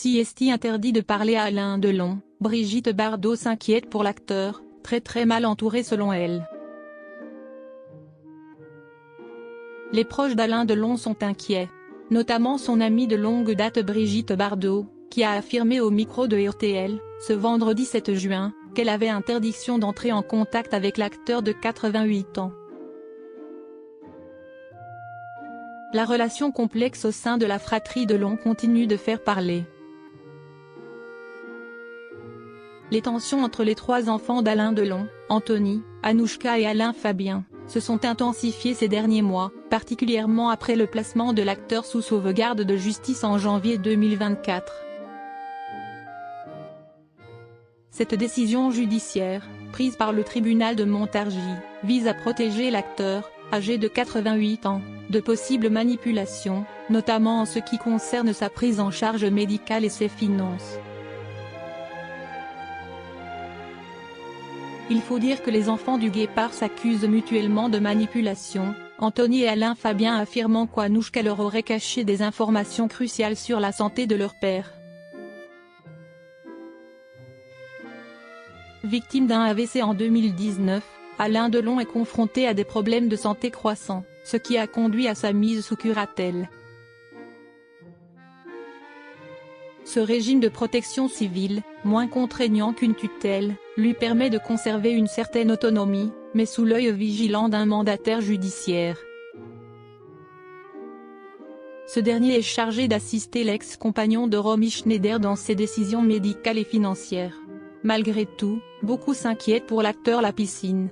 CST interdit de parler à Alain Delon. Brigitte Bardot s'inquiète pour l'acteur, très mal entouré selon elle. Les proches d'Alain Delon sont inquiets. Notamment son amie de longue date Brigitte Bardot, qui a affirmé au micro de RTL, ce vendredi 7 juin, qu'elle avait interdiction d'entrer en contact avec l'acteur de 88 ans. La relation complexe au sein de la fratrie Delon continue de faire parler. Les tensions entre les trois enfants d'Alain Delon, Anthony, Anouchka et Alain Fabien, se sont intensifiées ces derniers mois, particulièrement après le placement de l'acteur sous sauvegarde de justice en janvier 2024. Cette décision judiciaire, prise par le tribunal de Montargis, vise à protéger l'acteur, âgé de 88 ans, de possibles manipulations, notamment en ce qui concerne sa prise en charge médicale et ses finances. Il faut dire que les enfants du Guépard s'accusent mutuellement de manipulation, Anthony et Alain Fabien affirmant qu'Anouchka leur aurait caché des informations cruciales sur la santé de leur père. Victime d'un AVC en 2019, Alain Delon est confronté à des problèmes de santé croissants, ce qui a conduit à sa mise sous curatelle. Ce régime de protection civile, moins contraignant qu'une tutelle, lui permet de conserver une certaine autonomie, mais sous l'œil vigilant d'un mandataire judiciaire. Ce dernier est chargé d'assister l'ex-compagnon de Romy Schneider dans ses décisions médicales et financières. Malgré tout, beaucoup s'inquiètent pour l'acteur La Piscine.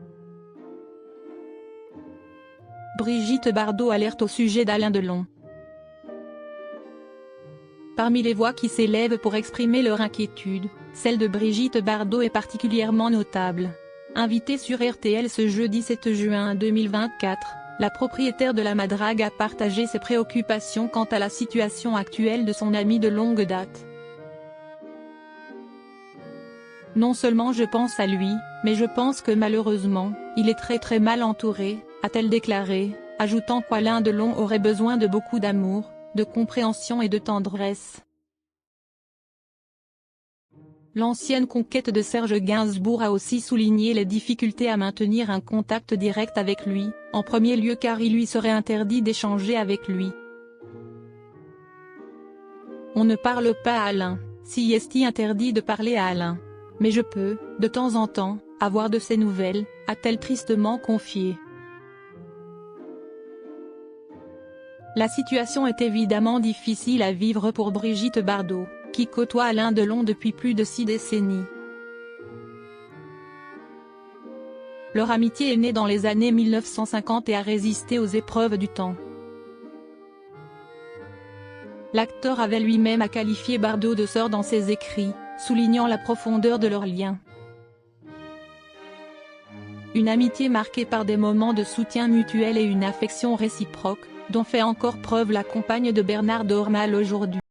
Brigitte Bardot alerte au sujet d'Alain Delon. Parmi les voix qui s'élèvent pour exprimer leur inquiétude, celle de Brigitte Bardot est particulièrement notable. Invitée sur RTL ce jeudi 7 juin 2024, la propriétaire de la Madrague a partagé ses préoccupations quant à la situation actuelle de son ami de longue date. Non seulement je pense à lui, mais je pense que malheureusement, il est très mal entouré, a-t-elle déclaré, ajoutant qu'Alain Delon aurait besoin de beaucoup d'amour, de compréhension et de tendresse. L'ancienne conquête de Serge Gainsbourg a aussi souligné les difficultés à maintenir un contact direct avec lui, en premier lieu car il lui serait interdit d'échanger avec lui. On ne parle pas à Alain, CST interdit de parler à Alain. Mais je peux, de temps en temps, avoir de ses nouvelles, a-t-elle tristement confié. La situation est évidemment difficile à vivre pour Brigitte Bardot, qui côtoie Alain Delon depuis plus de 6 décennies. Leur amitié est née dans les années 1950 et a résisté aux épreuves du temps. L'acteur avait lui-même qualifié Bardot de sœur dans ses écrits, soulignant la profondeur de leur lien. Une amitié marquée par des moments de soutien mutuel et une affection réciproque, dont fait encore preuve la compagne de Bernard Dormal aujourd'hui.